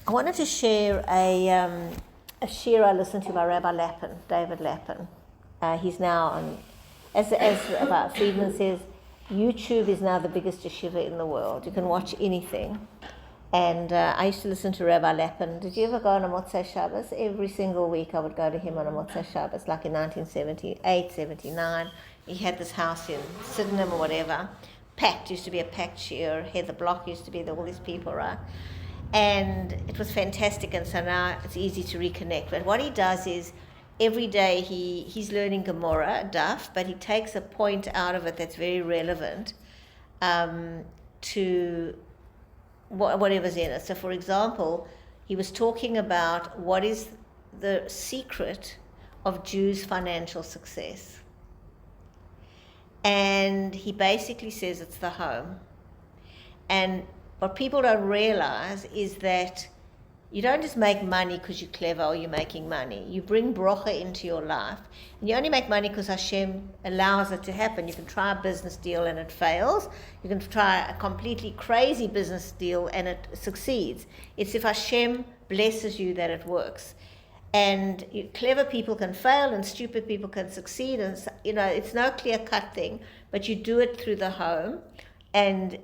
I wanted to share a shir I listened to by Rabbi Lappin, David Lappin. He's now on, as Friedman says, YouTube is now the biggest yeshiva in the world. You can watch anything. And I used to listen to Rabbi Lappin. Did you ever go on a Motzei Shabbos? Every single week I would go to him on a Motzei Shabbos, like in 1978, 79. He had this house in Sydenham or whatever. Packed, used to be a packed shir. Heather Block used to be there, all these people, right? And it was fantastic, and so now it's easy to reconnect. But what he does is, every day he's learning Gemara, Daf, but he takes a point out of it that's very relevant to whatever's in it. So, for example, he was talking about what is the secret of Jews' financial success. And he basically says it's the home. And what people don't realize is that you don't just make money because you're clever or you're making money. You bring brocha into your life. And you only make money because Hashem allows it to happen. You can try a business deal and it fails. You can try a completely crazy business deal and it succeeds. It's if Hashem blesses you that it works. And clever people can fail and stupid people can succeed. And it's no clear-cut thing, but you do it through the home. And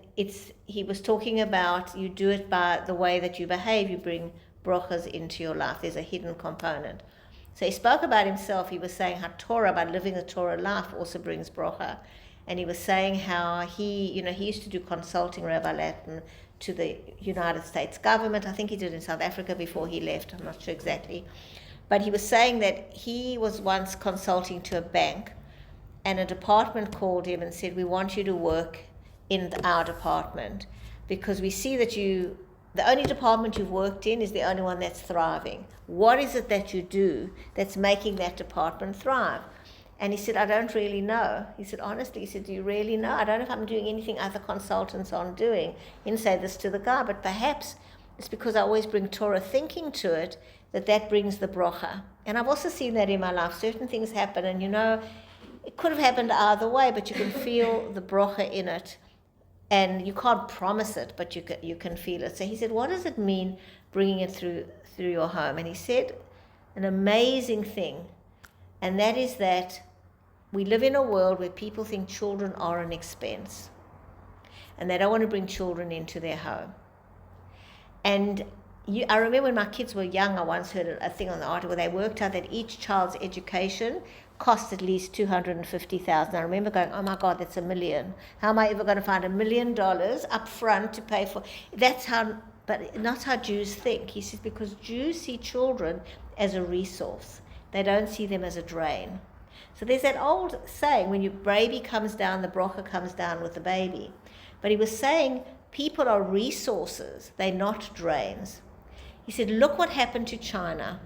he was talking about you do it by the way that you behave. You bring brachas into your life. There's a hidden component. So he spoke about himself. He was saying how Torah, by living a Torah life, also brings bracha. And he was saying how he used to do consulting, Rabbi Lappin, to the United States government. I think he did in South Africa before he left. I'm not sure exactly. But he was saying that he was once consulting to a bank, and a department called him and said, "We want you to work in our department because we see that the only department you've worked in is the only one that's thriving. What is it that you do that's making that department thrive?" And he said, "I don't really know." He said, honestly, he said, "Do you really know? I don't know if I'm doing anything other consultants aren't doing." He didn't say this to the guy, but perhaps it's because I always bring Torah thinking to it that brings the bracha. And I've also seen that in my life. Certain things happen and it could have happened either way, but you can feel the bracha in it. And you can't promise it, but you can feel it. So he said, what does it mean bringing it through your home? And he said an amazing thing, and that is that we live in a world where people think children are an expense, and they don't want to bring children into their home. And I remember when my kids were young, I once heard a thing on the article where they worked out that each child's education cost at least $250,000. I remember going, oh my God, that's $1 million. How am I ever going to find $1 million up front to pay for? But not how Jews think. He says, because Jews see children as a resource. They don't see them as a drain. So there's that old saying, when your baby comes down, the bracha comes down with the baby. But he was saying, people are resources. They're not drains. He said, look what happened to China.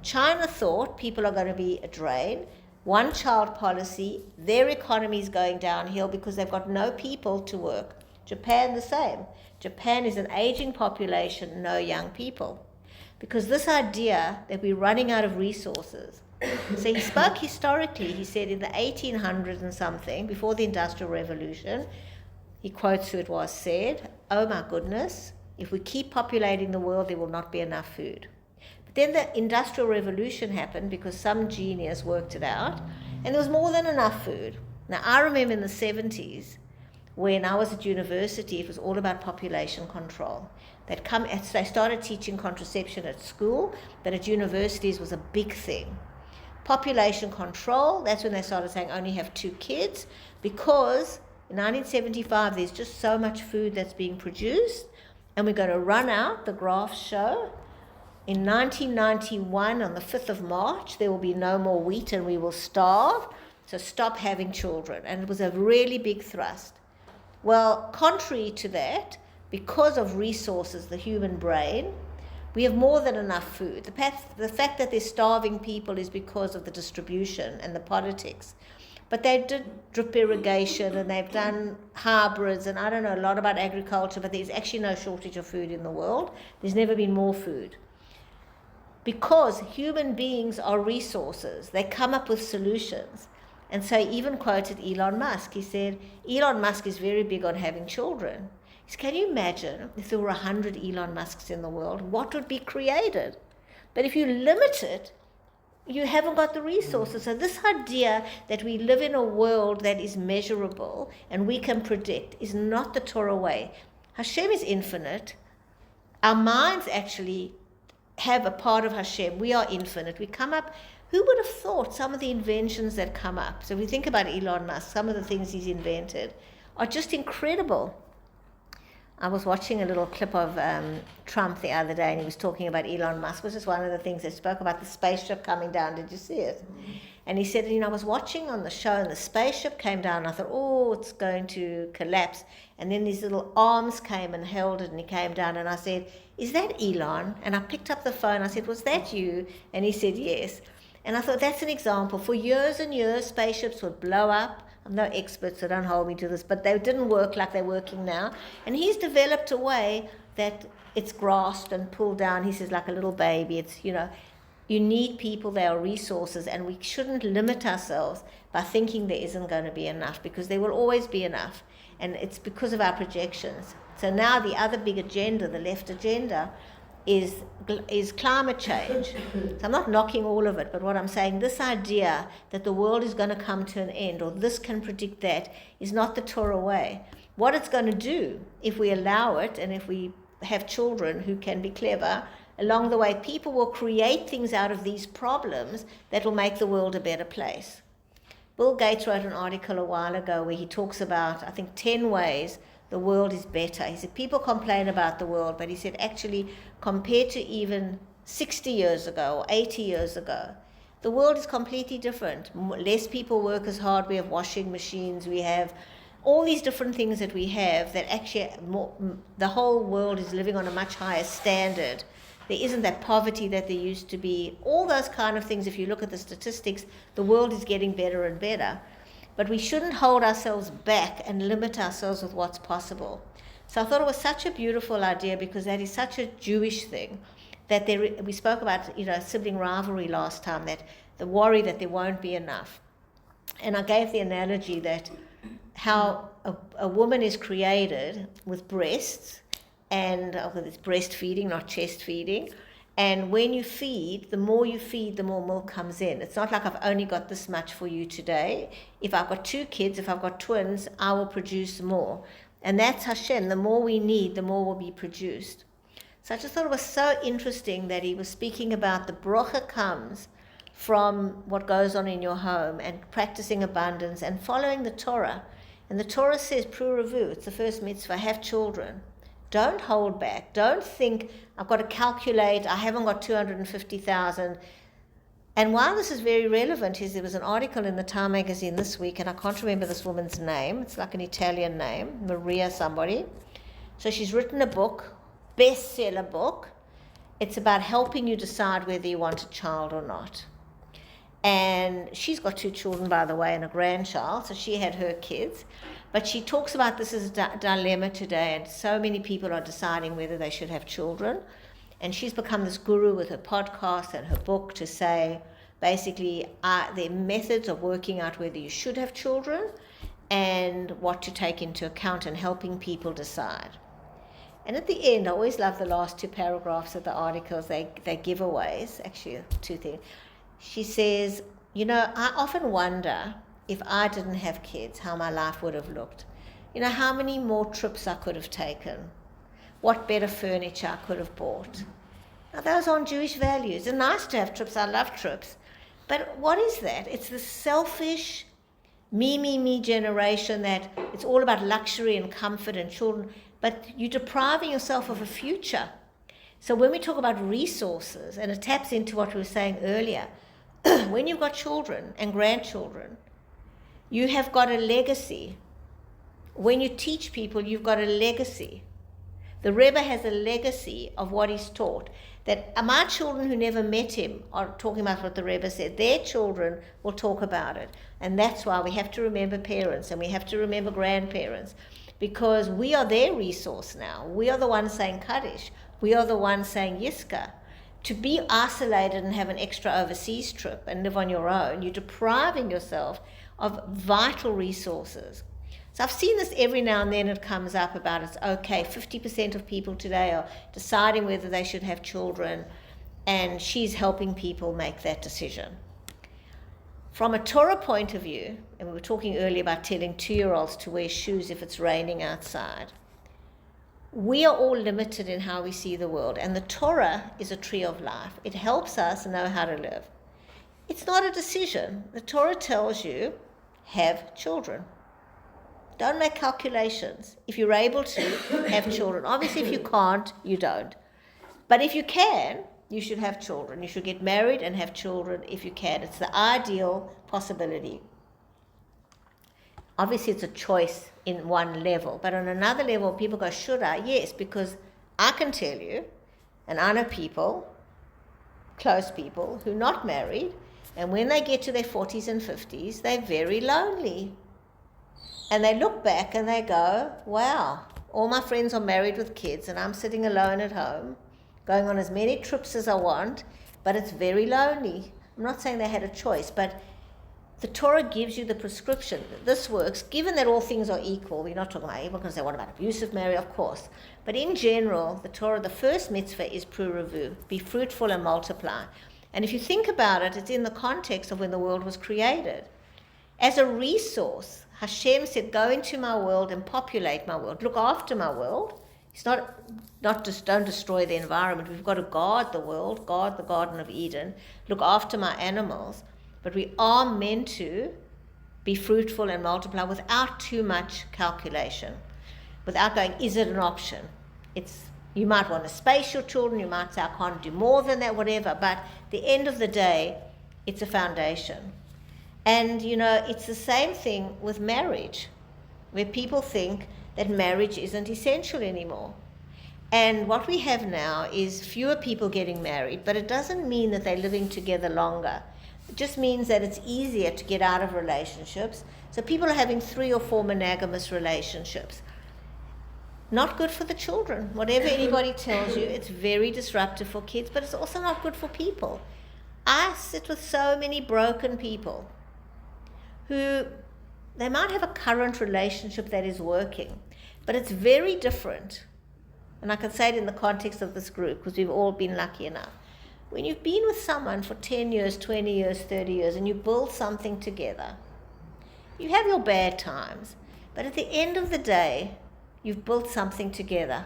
China thought people are going to be a drain. One-child policy, their economy is going downhill because they've got no people to work. Japan the same. Japan is an aging population, no young people. Because this idea that we're running out of resources. So he spoke historically. He said in the 1800s and something, before the Industrial Revolution, he quotes who it was, said, oh my goodness, if we keep populating the world, there will not be enough food. Then the Industrial Revolution happened because some genius worked it out, and there was more than enough food. Now, I remember in the 70s, when I was at university, it was all about population control. They started teaching contraception at school, but at universities was a big thing. Population control, that's when they started saying only have 2 kids, because in 1975, there's just so much food that's being produced, and we're going to run out, the graphs show. In 1991, on the 5th of March, there will be no more wheat and we will starve, so stop having children. And it was a really big thrust. Well, contrary to that, because of resources, the human brain, we have more than enough food. The fact that there's starving people is because of the distribution and the politics. But they did drip irrigation and they've done hybrids, and I don't know a lot about agriculture, but there's actually no shortage of food in the world. There's never been more food. Because human beings are resources, they come up with solutions. And so he even quoted Elon Musk. He said, Elon Musk is very big on having children. Can you imagine if there were 100 Elon Musks in the world, what would be created? But if you limit it, you haven't got the resources. So this idea that we live in a world that is measurable and we can predict is not the Torah way. Hashem is infinite. Our minds actually have a part of Hashem. We are infinite. We come up, who would have thought some of the inventions that come up? So we think about Elon Musk, some of the things he's invented are just incredible. I was watching a little clip of Trump the other day, and he was talking about Elon Musk, which is one of the things they spoke about, the spaceship coming down. Did you see it? Mm-hmm. And he said, I was watching on the show, and the spaceship came down, and I thought, oh, it's going to collapse. And then these little arms came and held it, and he came down, and I said, is that Elon? And I picked up the phone, I said, was that you? And he said, yes. And I thought, that's an example. For years and years, spaceships would blow up. I'm no expert, so don't hold me to this, but they didn't work like they're working now. And he's developed a way that it's grasped and pulled down. He says, like a little baby. It's, you need people, there are resources, and we shouldn't limit ourselves by thinking there isn't going to be enough, because there will always be enough. And it's because of our projections. So now the other big agenda, the left agenda, is climate change. So I'm not knocking all of it, but what I'm saying, this idea that the world is going to come to an end, or this can predict that, is not the Torah way. What it's going to do, if we allow it, and if we have children who can be clever, along the way, people will create things out of these problems that will make the world a better place. Bill Gates wrote an article a while ago where he talks about, I think, 10 ways the world is better. He said people complain about the world, but he said actually compared to even 60 years ago or 80 years ago, the world is completely different. Less people work as hard. We have washing machines. We have all these different things that we have that actually the whole world is living on a much higher standard. There isn't that poverty that there used to be. All those kind of things, if you look at the statistics, the world is getting better and better. But we shouldn't hold ourselves back and limit ourselves with what's possible. So I thought it was such a beautiful idea, because that is such a Jewish thing. That we spoke about, sibling rivalry last time, that the worry that there won't be enough. And I gave the analogy that how a woman is created with breasts, and it's breastfeeding, not chest feeding. And when you feed, the more milk comes in. It's not like I've only got this much for you today. If I've got 2 kids, if I've got twins, I will produce more. And that's Hashem. The more we need, the more will be produced. So I just thought it was so interesting that he was speaking about the bracha comes from what goes on in your home, and practicing abundance and following the Torah. And the Torah says, Pru-Ravu, it's the first mitzvah, have children. Don't hold back. Don't think, I've got to calculate, I haven't got 250,000. And while this is very relevant, there was an article in the Time magazine this week, and I can't remember this woman's name. It's like an Italian name, Maria somebody. So she's written a book, bestseller book. It's about helping you decide whether you want a child or not. And she's got 2 children, by the way, and a grandchild, so she had her kids. But she talks about this as a dilemma today, and so many people are deciding whether they should have children. And she's become this guru with her podcast and her book to say, basically, there are methods of working out whether you should have children and what to take into account, and helping people decide. And at the end, I always love the last 2 paragraphs of the articles. They're giveaways, actually 2 things. She says, I often wonder, if I didn't have kids, how my life would have looked. How many more trips I could have taken. What better furniture I could have bought. Now, those aren't Jewish values. It's nice to have trips. I love trips. But what is that? It's the selfish, me generation that it's all about luxury and comfort and children. But you're depriving yourself of a future. So when we talk about resources, and it taps into what we were saying earlier, when you've got children and grandchildren, you have got a legacy. When you teach people, you've got a legacy. The Rebbe has a legacy of what he's taught. That my children who never met him are talking about what the Rebbe said. Their children will talk about it. And that's why we have to remember parents, and we have to remember grandparents, because we are their resource now. We are the ones saying Kaddish. We are the ones saying Yiska. To be isolated and have an extra overseas trip and live on your own, you're depriving yourself of vital resources. So I've seen this every now and then. It comes up about it's okay. 50% of people today are deciding whether they should have children, and she's helping people make that decision. From a Torah point of view, and we were talking earlier about telling 2-year-olds to wear shoes if it's raining outside, we are all limited in how we see the world, and the Torah is a tree of life. It helps us know how to live. It's not a decision. The Torah tells you, have children. Don't make calculations. If you're able to, have children. Obviously, if you can't, you don't. But if you can, you should have children. You should get married and have children if you can. It's the ideal possibility. Obviously, it's a choice in one level. But on another level, people go, should I? Yes, because I can tell you, and I know people, close people, who are not married, and when they get to their 40s and 50s, they're very lonely. And they look back and they go, wow, all my friends are married with kids and I'm sitting alone at home, going on as many trips as I want, but it's very lonely. I'm not saying they had a choice, but the Torah gives you the prescription. This works, given that all things are equal. We're not talking about evil because they want about abusive marriage, of course. But in general, the Torah, the first mitzvah is pru-revu, be fruitful and multiply. And if you think about it, it's in the context of when the world was created. As a resource, Hashem said, go into my world and populate my world. Look after my world. It's not just don't destroy the environment. We've got to guard the world, guard the Garden of Eden, look after my animals. But we are meant to be fruitful and multiply without too much calculation, without going, is it an option? You might want to space your children, you might say, I can't do more than that, whatever. But at the end of the day, it's a foundation. And, it's the same thing with marriage, where people think that marriage isn't essential anymore. And what we have now is fewer people getting married, but it doesn't mean that they're living together longer. It just means that it's easier to get out of relationships. So people are having 3 or 4 monogamous relationships. Not good for the children. Whatever anybody tells you, it's very disruptive for kids, but it's also not good for people. I sit with so many broken people who, they might have a current relationship that is working, but it's very different. And I can say it in the context of this group, because we've all been lucky enough. When you've been with someone for 10 years, 20 years, 30 years, and you build something together, you have your bad times, but at the end of the day, you've built something together.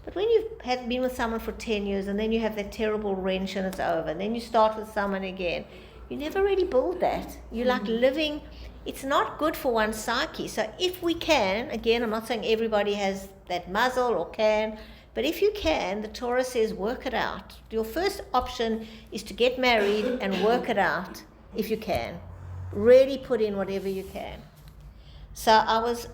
But when you've been with someone for 10 years, and then you have that terrible wrench and it's over, and then you start with someone again, you never really build that. You're like living, it's not good for one's psyche. So if we can, again, I'm not saying everybody has that muzzle or can, but if you can, the Torah says work it out. Your first option is to get married and work it out if you can. Really put in whatever you can. So I was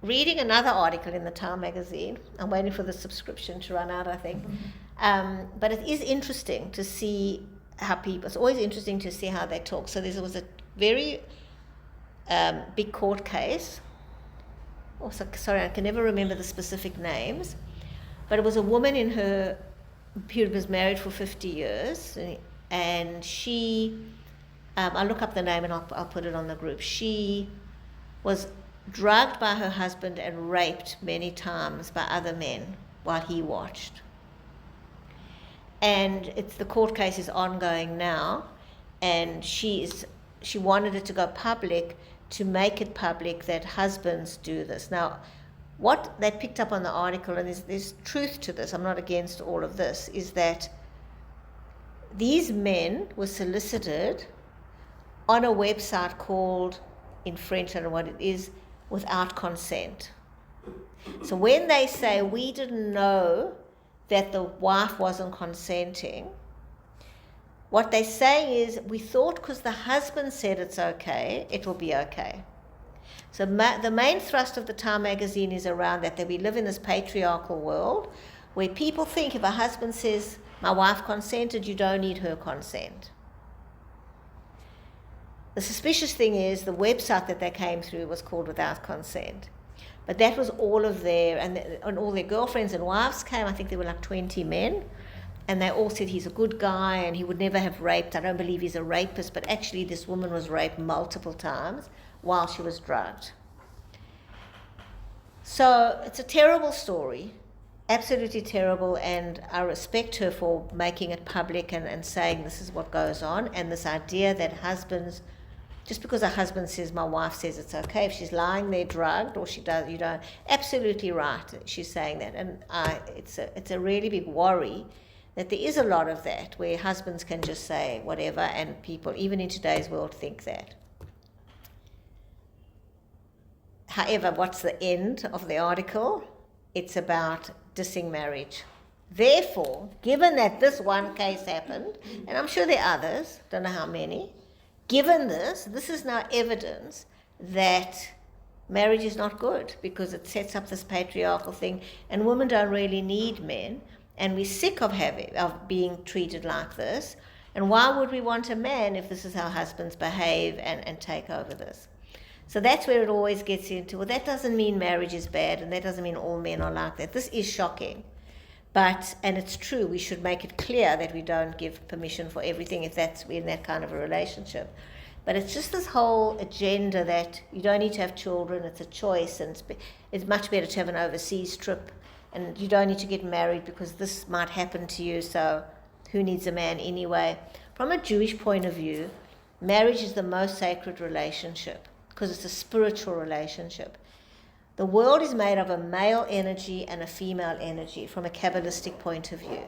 reading another article in the Time magazine. I'm waiting for the subscription to run out, I think. But it is interesting to see how people, it's always interesting to see how they talk. So there was a very big court case. Also, sorry, I can never remember the specific names. But it was a woman who was married for 50 years. And she, I'll look up the name and I'll put it on the group. She was drugged by her husband and raped many times by other men while he watched. And the court case is ongoing now, and she wanted it to go public to make it public that husbands do this. Now, what they picked up on the article, and there's truth to this, I'm not against all of this, is that these men were solicited on a website called, in French, I don't know what it is, without consent. So when they say we didn't know that the wife wasn't consenting, what they say is we thought because the husband said it's okay, it will be okay. So the main thrust of the Time magazine is around that we live in this patriarchal world where people think if a husband says, my wife consented, you don't need her consent. The suspicious thing is the website that they came through was called Without Consent. But that was all of and all their girlfriends and wives came. I think there were like 20 men. And they all said he's a good guy and he would never have raped. I don't believe he's a rapist, but actually this woman was raped multiple times while she was drugged. So it's a terrible story, absolutely terrible, and I respect her for making it public and saying this is what goes on, and this idea that husbands, just because a husband says, my wife says it's okay, if she's lying there drugged or she does, you don't, absolutely right, she's saying that. And it's a really big worry that there is a lot of that, where husbands can just say whatever, and people, even in today's world, think that. However, what's the end of the article? It's about dissing marriage. Therefore, given that this one case happened, and I'm sure there are others, don't know how many, given this is now evidence that marriage is not good, because it sets up this patriarchal thing, and women don't really need men, and we're sick of being treated like this. And why would we want a man if this is how husbands behave and take over this? So that's where it always gets into, well, that doesn't mean marriage is bad, and that doesn't mean all men are like that. This is shocking. And it's true, we should make it clear that we don't give permission for everything if we're in that kind of a relationship. But it's just this whole agenda that you don't need to have children, it's a choice, and it's much better to have an overseas trip, and you don't need to get married because this might happen to you, so who needs a man anyway? From a Jewish point of view, marriage is the most sacred relationship, because it's a spiritual relationship. The world is made of a male energy and a female energy from a Kabbalistic point of view.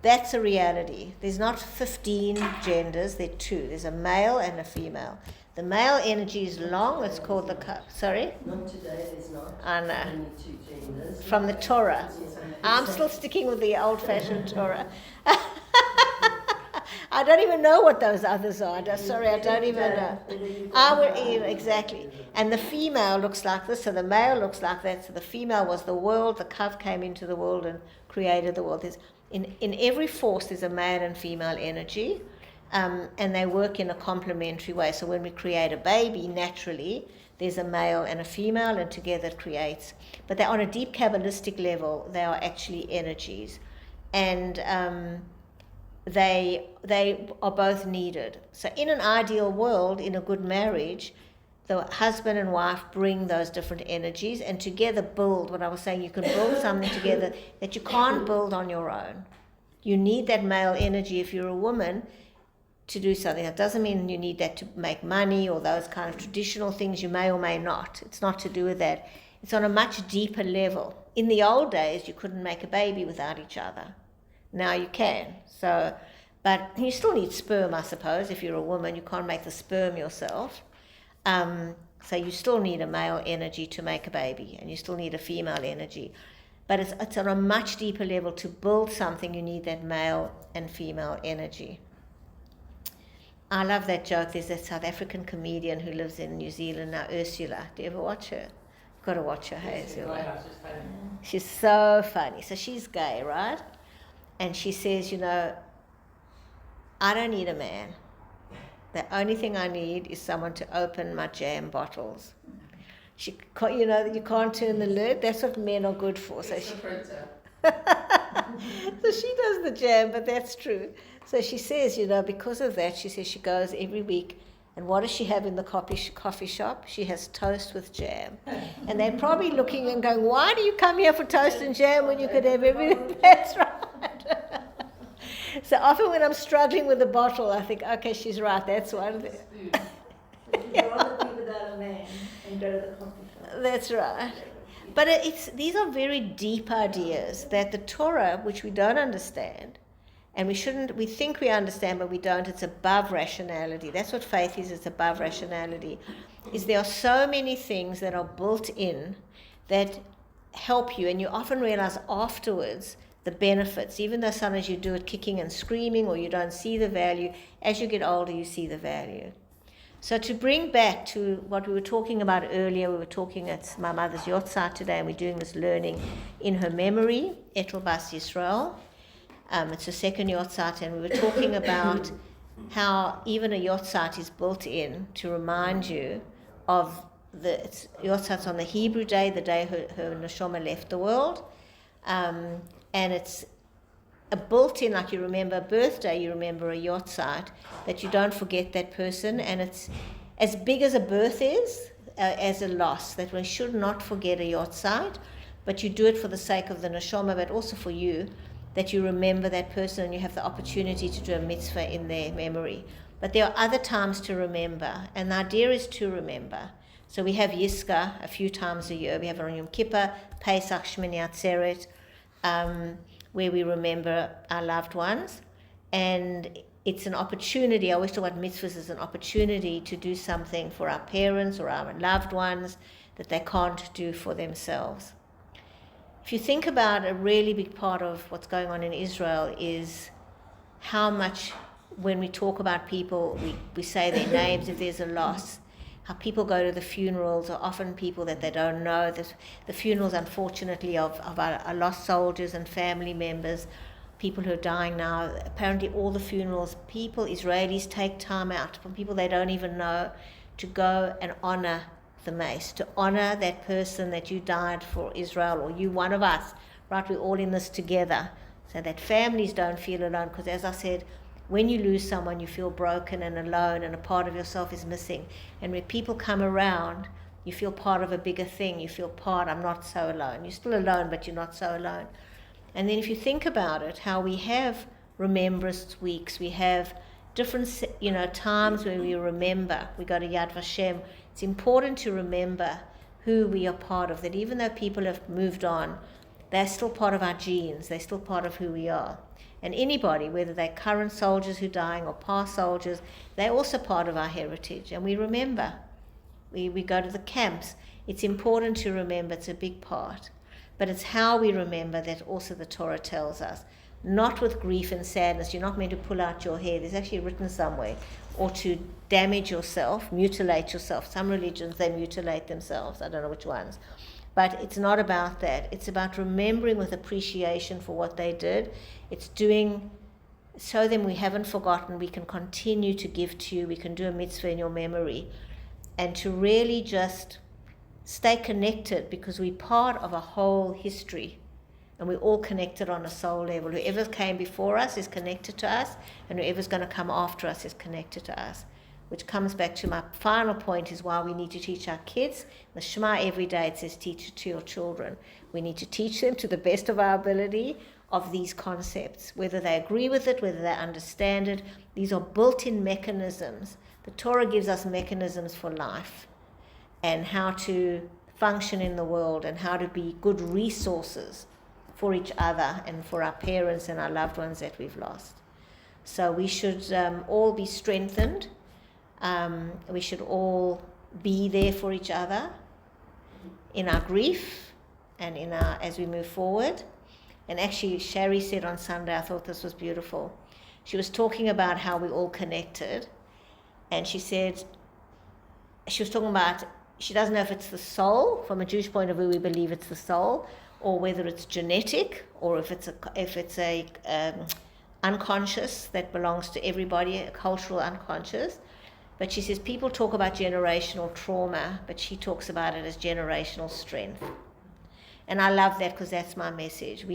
That's a reality. There's not 15 genders, there are 2. There's a male and a female. The male energy is long, it's called the... Sorry? Not today, there's not. I know. Only 2 genders. From the Torah. I'm still sticking with the old-fashioned Torah. I don't even know what those others are. Sorry, I don't even know. Exactly. And the female looks like this, so the male looks like that. So the female was the world, the Kav came into the world and created the world. In every force, there's a male and female energy, and they work in a complementary way. So when we create a baby, naturally, there's a male and a female, and together it creates. But they're on a deep Kabbalistic level, they are actually energies. And... They are both needed. So in an ideal world, in a good marriage, the husband and wife bring those different energies and together build, what I was saying, you can build something together that you can't build on your own. You need that male energy if you're a woman to do something. That doesn't mean you need that to make money or those kind of traditional things. You may or may not. It's not to do with that. It's on a much deeper level. In the old days, you couldn't make a baby without each other. Now you can. So, but you still need sperm, I suppose. If you're a woman, you can't make the sperm yourself. So you still need a male energy to make a baby, and you still need a female energy. But it's on a much deeper level. To build something, you need that male and female energy. I love that joke. There's that South African comedian who lives in New Zealand now, Ursula. Do you ever watch her? You've got to watch her, hey, Ursula. She's so funny. So she's gay, right? And she says, I don't need a man. The only thing I need is someone to open my jam bottles. You can't turn the lid. That's what men are good for. So she does the jam, but that's true. So she says, because of that, she says she goes every week, and what does she have in the coffee shop? She has toast with jam. And they're probably looking and going, why do you come here for toast and jam when you could have everything? That's right. So often when I'm struggling with the bottle, I think, okay, she's right, that's one. That's right. But these are very deep ideas that the Torah, which we don't understand, and we think we understand, but we don't, it's above rationality. That's what faith is, it's above rationality. There are so many things that are built in that help you, and you often realize afterwards the benefits, even though sometimes you do it kicking and screaming or you don't see the value. As you get older, you see the value. So to bring back to what we were talking about earlier, we were talking at my mother's yortzeit today, and we're doing this learning in her memory, Etel Bas Yisrael. It's her second yortzeit, and we were talking about how even a yortzeit is built in to remind you of yortzeit's on the Hebrew day, the day her neshama left the world. And it's a built-in, like you remember a birthday, you remember a yortzeit, that you don't forget that person. And it's as big as a birth is, as a loss, that we should not forget a yahrzeit, but you do it for the sake of the neshama, but also for you, that you remember that person and you have the opportunity to do a mitzvah in their memory. But there are other times to remember, and the idea is to remember. So we have Yiska a few times a year. We have on Yom Kippur, Pesach, Shmini Atzeret, where we remember our loved ones. And it's an opportunity, I always talk about mitzvahs as an opportunity to do something for our parents or our loved ones that they can't do for themselves. If you think about a really big part of what's going on in Israel is how much, when we talk about people, we say their names if there's a loss. How people go to the funerals are often people that they don't know. The funerals, unfortunately, of our lost soldiers and family members, people who are dying now. Apparently all the funerals, Israelis take time out from people they don't even know to go and honor the mace, to honor that person that you died for Israel, or you, one of us, right? We're all in this together, so that families don't feel alone, because as I said, when you lose someone, you feel broken and alone, and a part of yourself is missing. And when people come around, you feel part of a bigger thing. You feel part, I'm not so alone. You're still alone, but you're not so alone. And then if you think about it, how we have remembrance weeks, we have different, times where we remember. We go to Yad Vashem. It's important to remember who we are part of, that even though people have moved on, they're still part of our genes. They're still part of who we are. And anybody, whether they're current soldiers who are dying or past soldiers, they're also part of our heritage. And we remember. We go to the camps. It's important to remember. It's a big part. But it's how we remember that also the Torah tells us. Not with grief and sadness. You're not meant to pull out your hair. There's actually written somewhere. Or to damage yourself, mutilate yourself. Some religions, they mutilate themselves. I don't know which ones. But it's not about that. It's about remembering with appreciation for what they did. It's doing, so then we haven't forgotten. We can continue to give to you. We can do a mitzvah in your memory. And to really just stay connected, because we're part of a whole history. And we're all connected on a soul level. Whoever came before us is connected to us, and whoever's going to come after us is connected to us. Which comes back to my final point, is why we need to teach our kids. The Shema every day, it says teach it to your children. We need to teach them to the best of our ability of these concepts, whether they agree with it, whether they understand it. These are built-in mechanisms. The Torah gives us mechanisms for life and how to function in the world and how to be good resources for each other and for our parents and our loved ones that we've lost. So we should all be strengthened. We should all be there for each other in our grief and in our, as we move forward. And actually, Sherry said on Sunday, I thought this was beautiful. She was talking about how we're all connected. And she said, she was talking about, she doesn't know if it's the soul. From a Jewish point of view, we believe it's the soul, or whether it's genetic, or if it's a unconscious that belongs to everybody, a cultural unconscious. But she says people talk about generational trauma, but she talks about it as generational strength. And I love that, because that's my message.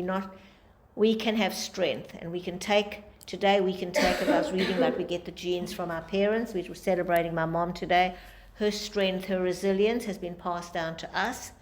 We can have strength, and we can take, today we can take, as I was reading about, we get the genes from our parents. We were celebrating my mom today. Her strength, her resilience has been passed down to us.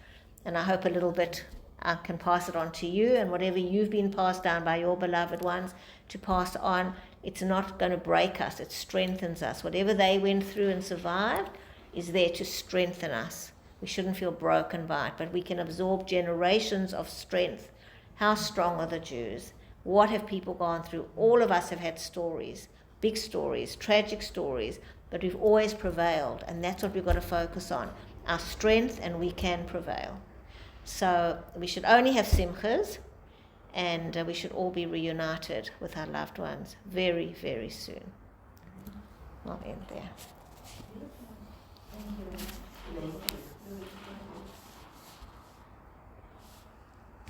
And I hope a little bit I can pass it on to you, and whatever you've been passed down by your beloved ones to pass on, it's not going to break us, it strengthens us. Whatever they went through and survived is there to strengthen us. We shouldn't feel broken by it, but we can absorb generations of strength. How strong are the Jews? What have people gone through? All of us have had stories, big stories, tragic stories, but we've always prevailed, and that's what we've got to focus on, our strength, and we can prevail. So we should only have simchas, and we should all be reunited with our loved ones very, very soon. I'll end there. Thank you.